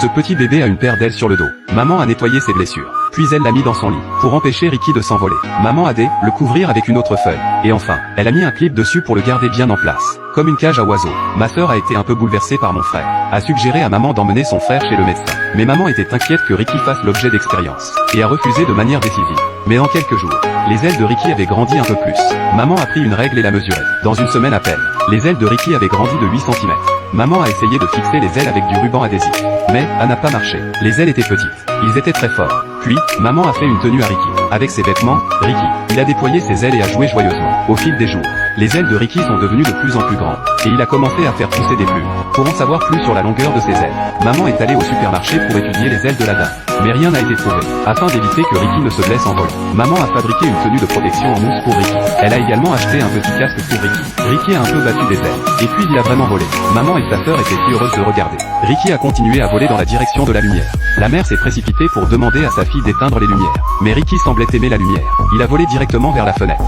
Ce petit bébé a une paire d'ailes sur le dos. Maman a nettoyé ses blessures. Puis elle l'a mis dans son lit, pour empêcher Ricky de s'envoler. Maman a le couvrir avec une autre feuille. Et enfin, elle a mis un clip dessus pour le garder bien en place. Comme une cage à oiseaux. Ma sœur a été un peu bouleversée par mon frère. A suggéré à maman d'emmener son frère chez le médecin. Mais maman était inquiète que Ricky fasse l'objet d'expériences. Et a refusé de manière décisive. Mais en quelques jours, les ailes de Ricky avaient grandi un peu plus. Maman a pris une règle et l'a mesurée. Dans une semaine à peine, les ailes de Ricky avaient grandi de 8 cm. Maman a essayé de fixer les ailes avec du ruban adhésif. Mais, ça n'a pas marché. Les ailes étaient petites. Ils étaient très forts. Puis, maman a fait une tenue à Ricky. Avec ses vêtements, Ricky, il a déployé ses ailes et a joué joyeusement. Au fil des jours, les ailes de Ricky sont devenues de plus en plus grandes. Et il a commencé à faire pousser des plumes. Pour en savoir plus sur la longueur de ses ailes, maman est allée au supermarché pour étudier les ailes de la dame. Mais rien n'a été trouvé. Afin d'éviter que Ricky ne se blesse en volant, maman a fabriqué une tenue de protection en mousse pour Ricky. Elle a également acheté un petit casque pour Ricky. Ricky a un peu battu des ailes. Et puis il a vraiment volé. Maman et sa sœur étaient si heureuses de regarder. Ricky a continué à voler dans la direction de la lumière. La mère s'est précipitée pour demander à sa fille d'éteindre les lumières. Mais Ricky semblait aimer la lumière. Il a volé directement vers la fenêtre.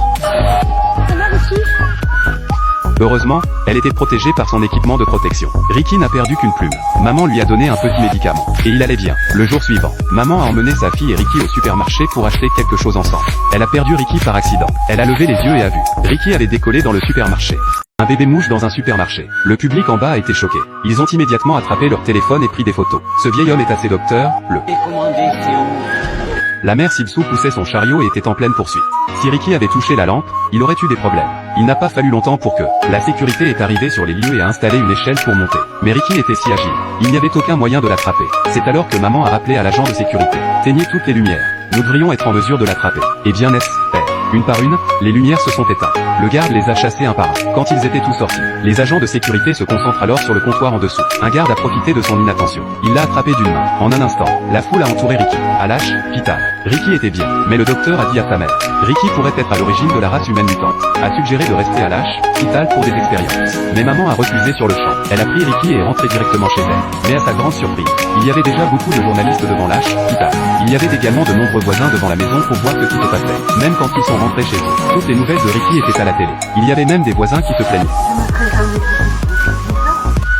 Heureusement, elle était protégée par son équipement de protection. Ricky n'a perdu qu'une plume. Maman lui a donné un petit médicament. Et il allait bien. Le jour suivant, maman a emmené sa fille et Ricky au supermarché pour acheter quelque chose ensemble. Elle a perdu Ricky par accident. Elle a levé les yeux et a vu. Ricky avait décollé dans le supermarché. Un bébé mouche dans un supermarché. Le public en bas a été choqué. Ils ont immédiatement attrapé leur téléphone et pris des photos. Ce vieil homme est assez docteur, La mère Sibsou poussait son chariot et était en pleine poursuite. Si Ricky avait touché la lampe, il aurait eu des problèmes. Il n'a pas fallu longtemps pour que la sécurité est arrivée sur les lieux et a installé une échelle pour monter. Mais Ricky était si agile, il n'y avait aucun moyen de l'attraper. C'est alors que maman a rappelé à l'agent de sécurité. Éteignez toutes les lumières. Nous devrions être en mesure de l'attraper. Et bien n'est-ce fait. Une par une, les lumières se sont éteintes. Le garde les a chassés un par un. Quand ils étaient tous sortis, les agents de sécurité se concentrent alors sur le comptoir en dessous. Un garde a profité de son inattention. Il l'a attrapé d'une main. En un instant, la foule a entouré Ricky. À lâche, vital. Ricky était bien, mais le docteur a dit à sa mère. Ricky pourrait être à l'origine de la race humaine mutante. A suggéré de rester à lâche, vital pour des expériences. Mais maman a refusé sur le champ. Elle a pris Ricky et est rentrée directement chez elle. Mais à sa grande surprise, il y avait déjà beaucoup de journalistes devant lâche, vital. Il y avait également de nombreux voisins devant la maison pour voir ce qui se passait. Même quand ils sont rentrés chez eux, toutes les nouvelles de Ricky étaient à la télé. Il y avait même des voisins qui se plaignaient.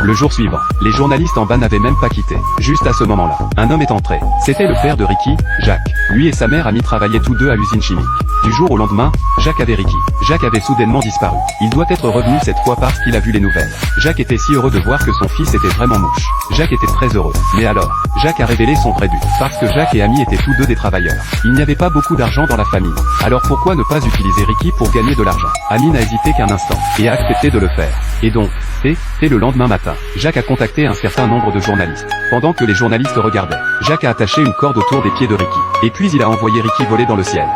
Le jour suivant, les journalistes en bas n'avaient même pas quitté. Juste à ce moment-là, un homme est entré. C'était le père de Ricky, Jacques. Lui et sa mère amie travaillaient tous deux à l'usine chimique. Du jour au lendemain, Jacques avait Ricky. Jacques avait soudainement disparu. Il doit être revenu cette fois parce qu'il a vu les nouvelles. Jacques était si heureux de voir que son fils était vraiment mouche. Jacques était très heureux. Mais alors, Jacques a révélé son vrai but. Parce que Jacques et Ami étaient tous deux des travailleurs. Il n'y avait pas beaucoup d'argent dans la famille. Alors pourquoi ne pas utiliser Ricky pour gagner de l'argent? Ami n'a hésité qu'un instant, et a accepté de le faire. Et donc, c'est le lendemain matin. Jacques a contacté un certain nombre de journalistes. Pendant que les journalistes regardaient, Jacques a attaché une corde autour des pieds de Ricky. Et puis il a envoyé Ricky voler dans le ciel.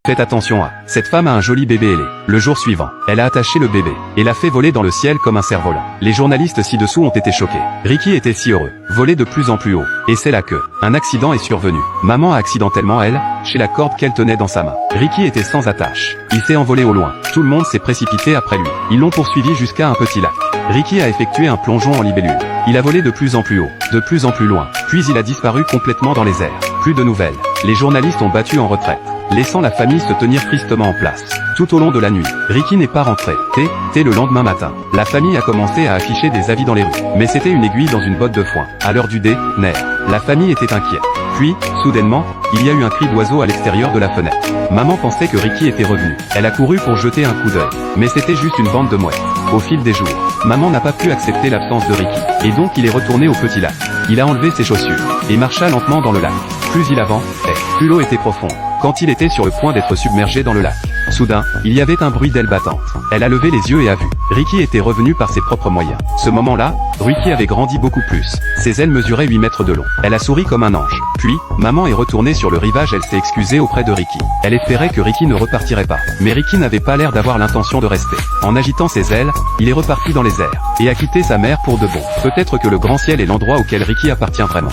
Faites attention à, cette femme a un joli bébé ailé. Le jour suivant, elle a attaché le bébé, et l'a fait voler dans le ciel comme un cerf-volant. Les journalistes ci-dessous ont été choqués. Ricky était si heureux, volait de plus en plus haut. Et c'est là que, un accident est survenu. Maman a accidentellement, chez la corde qu'elle tenait dans sa main. Ricky était sans attache. Il s'est envolé au loin. Tout le monde s'est précipité après lui. Ils l'ont poursuivi jusqu'à un petit lac. Ricky a effectué un plongeon en libellule. Il a volé de plus en plus haut, de plus en plus loin. Puis il a disparu complètement dans les airs. Plus de nouvelles. Les journalistes ont battu en retraite, laissant la famille se tenir tristement en place. Tout au long de la nuit, Ricky n'est pas rentré. Le lendemain matin, la famille a commencé à afficher des avis dans les rues. Mais c'était une aiguille dans une botte de foin. À l'heure du dîner, la famille était inquiète. Puis, soudainement, il y a eu un cri d'oiseau à l'extérieur de la fenêtre. Maman pensait que Ricky était revenu. Elle a couru pour jeter un coup d'œil. Mais c'était juste une bande de mouettes. Au fil des jours, maman n'a pas pu accepter l'absence de Ricky. Et donc il est retourné au petit lac. Il a enlevé ses chaussures et marcha lentement dans le lac. Plus il avançait, plus l'eau était profonde. Quand il était sur le point d'être submergé dans le lac, soudain, il y avait un bruit d'ailes battantes. Elle a levé les yeux et a vu. Ricky était revenu par ses propres moyens. Ce moment-là, Ricky avait grandi beaucoup plus. Ses ailes mesuraient 8 mètres de long. Elle a souri comme un ange. Puis, maman est retournée sur le rivage, elle s'est excusée auprès de Ricky. Elle espérait que Ricky ne repartirait pas. Mais Ricky n'avait pas l'air d'avoir l'intention de rester. En agitant ses ailes, il est reparti dans les airs, et a quitté sa mère pour de bon. Peut-être que le grand ciel est l'endroit auquel Ricky appartient vraiment.